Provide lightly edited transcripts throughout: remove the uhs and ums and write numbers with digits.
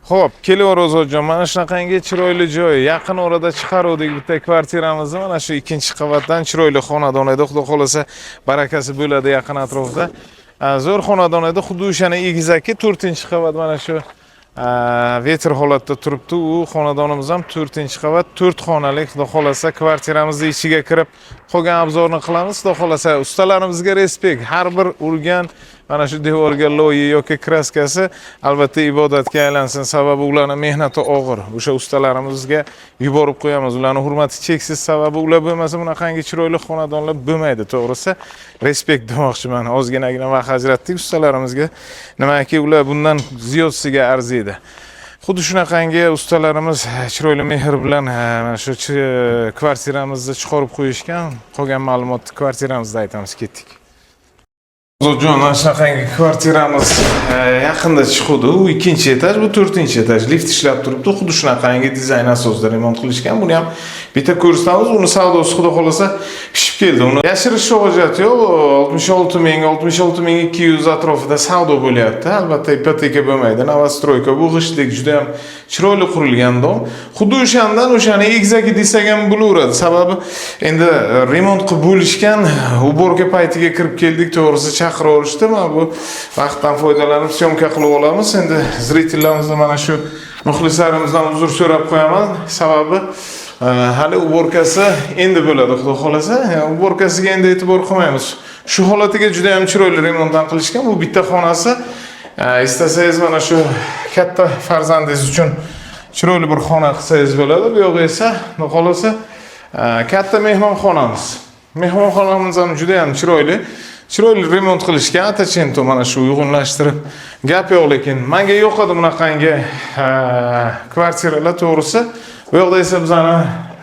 Xo'p, kelaveramiz hojam. Mana shunaqangi chiroyli joy, yaqin orada chiqaruvdik bitta kvartiramizni. Mana shu ikkinchi qavatdan chiroyli xonadon edi. Xudo xolasa barakasi bo'ladi yaqin atrofda. Zo'r xonadon edi. Xuddi o'shani egizaki 4-qavat mana shu vetr holatda turibdi. U xonadonimiz ham 4-qavat, 4 xonali. Xudo xolasa kvartiramizning ichiga kirib qolgan obzorni qilamiz. Xudo xolasa ustalarimizga respekt. Har bir urgan mana shu devorga loyi yoki kraskasi albatta ibodatga aylansin, sababi ularning mehnati og'ir. O'sha ustalarimizga yuborib qo'yamiz. Ularning hurmati cheksiz, sababi ular bo'lmasa bunaqangi chiroyli xonadonlar bo'lmaydi, to'g'risi. Respekt demoqchiman. Ozginagina vaqt ajratdik ustalarimizga. Nimaki ular bundan ziyodsiga arziydi. Xuddi shunaqangi ustalarimiz chiroyli mehr bilan mana shu kvartiramizni chiqarib qo'yishgan. Qolgan ma'lumotni kvartiramizda aytamiz, ketdik. Hozirjon mana shunaqangi kvartiramiz yaqinda chiqdi. U 2-etaj, bu 4-etaj. Lift ishlab turibdi. Xuddi shunaqangi dizayn asosida remont qilishgan. Buni ham bitta ko'rsatamiz. Uni savdosi xudo xolasa pishib keldi. Uni yashirish hojati yo'q. 66 ming, 66.200 atrofida savdo bo'lyapti. Albatta ipoteka bo'lmaydi. Novostroyka bu g'ishtlik juda ham chiroyli qurilgan dom. Xuddi o'shandan o'shani egizaki desak ham bo'laveradi. Sababi endi remont qilib bo'lishgan, uborka paytiga kirib keldik, to'g'risi chaqiraverishdi. Mana bu vaqtdan foydalanib syomka qilib olamiz. Endi zritellarimizdan mana shu muxlislarimizdan uzr so'rab qo'yaman. Sababi hali uborkasi endi bo'ladi, xudo xolasa. Uborkasiga endi e'tibor qilmaymiz. Shu holatiga juda ham chiroyli remontdan qilishgan. Bu bitta xonasi. Istasangiz mana shu katta farzandingiz uchun chiroyli bir xona qilsangiz bo'ladi. Bu yo'q esa, xudo xolasa katta mehmonxonamiz. Mehmonxonamiz ham juda ham chiroyli. Chiroyli remont qilishgan, atachento mana shu uyg'unlashtirib. Gap yo'q, lekin menga yoqadi bunaqangi kvartiralar, to'g'risi. Bu yoqda esa bizani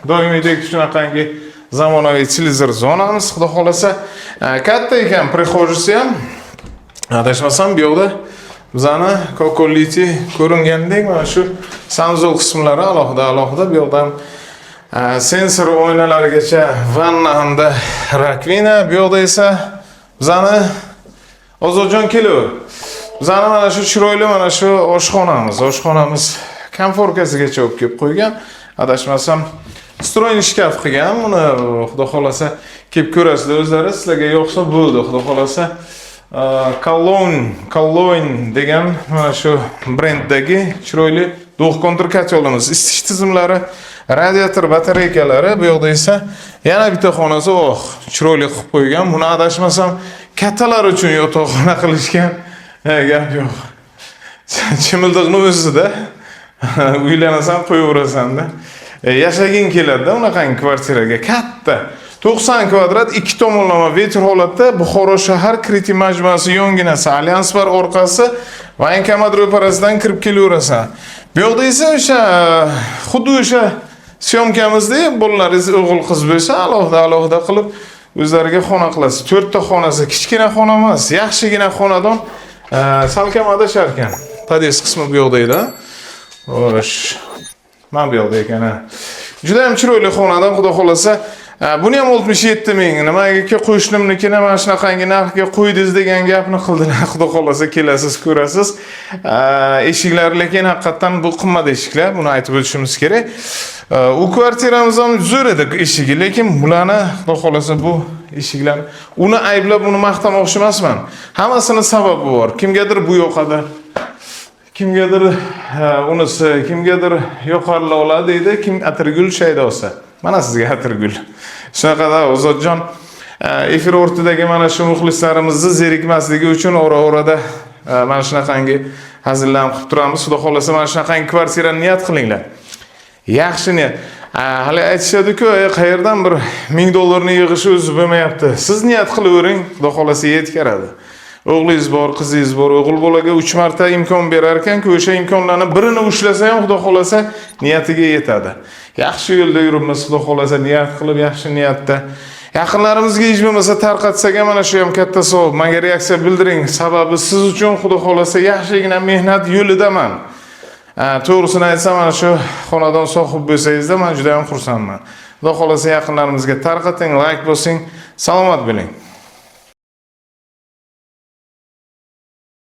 doimiydek shunaqangi zamonaviy televizor zonamiz, xudo xolasa katta ekan, prixojisi ham. Adashmasam bu yoqda bizani kokoliti ko'ringandek mana shu sanzol qismlari alohida bu yoqda ham sensor oynalarigacha vanna hamda rakvina, bu yoqda esa bizani Ozodjon kelib. Bizani mana shu chiroyli mana shu oshxonamiz komfortkasigacha olib kelib qo'ygan. Adashmasam stroyni shkaf qilgan. Buni xudo xolasa kelib ko'rasizlar o'zlari. Sizlarga yo'qsa bo'ldi, xudo xolasa. Kalloin degan mana shu brenddagi chiroyli do'q kontur kotyolimiz, isitish tizimlari, radiator batareykalari, bu yoqda esa yana bitta xonasi chiroyli qilib qo'ygan. Buni adashmasam kattalar uchun yotoqxona qilishgan. Gap yo'q. Chimildiqni o'zida uylanasan, qo'yaverasan-da. Yashaging keladi-da unaqangi kvartiraga, katta. 90 kvadrat, 2 tomonlama vetr holatda Buxoro shahar kriti majmuasi yonginasi, Alyans bar orqasi va Inkamad ro'parasidan kirib kelaverasan. Bu yoqda esa o'sha xuddi o'sha syomkamizda bolalaringiz o'g'il qiz bo'lsa, alohida qilib o'zlariga xona qilasiz. 4 ta xonasi, kichkina xona emas, yaxshigina xonadon. Salkam adashar ekan. Podest qismi bu yoqda edi. Xo'sh. Mana bu yoqda ekan. Juda ham chiroyli xonadon, xudo xolasa. Buni ham 67 ming. Nimaga qo'shnimnikini mana shunaqangi narxga qo'ydingiz degan gapni qildilar. Xudo xolasa kelasiz, ko'rasiz. Eshiklar lekin haqiqatan bu qimmat eshiklar. Buni aytib o'tishimiz kerak. U kvartiramiz ham zo'r edi eshigi, lekin bularni xudo xolasa bu eshiklar uni ayblab, uni maqtamoqchi emasman. Hammasini sababi bor. Kimgadir bu yoqadi. Kimgadir unisi, kimgadir yoqarli oladi deydi, kim atirgul shaydosi. Mana sizga atirgul. Shunaqada Ozodjon efir o'rtidagi mana shu muxlislarimizni zerikmasligi uchun ora-orada mana shunaqangi hazillarni qilib turamiz. Xudo xolasa mana shunaqangi kvartirani niyat qilinglar. Yaxshi niyat. Hali aytishadi-ku, qayerdan bir $1000 yig'ish o'zi bo'lmayapti. Siz niyat qilavering, xudo xolasa yetkaradi. O'g'lingiz bor, qizingiz bor, o'g'il bolaga 3 marta imkon berar ekan-ku, o'sha imkonlarni birini ushlasa ham xudo xolasa niyatiga yetadi. Yaxshi yo'lda yuribmiz, xudo xolasa niyat qilib, yaxshi niyatda. Yaqinlarimizga hech bo'lmasa tarqatsak ham mana shu ham katta savob. Menga reaksiya bildiring. Sababi siz uchun xudo xolasa yaxshigina mehnat yo'lidaman. To'g'risini aytsam, mana shu xonadon sohib bo'lsangizda men juda ham xursandman. Xudo xolasa yaqinlarimizga tarqating, like bosing, salomat bo'ling.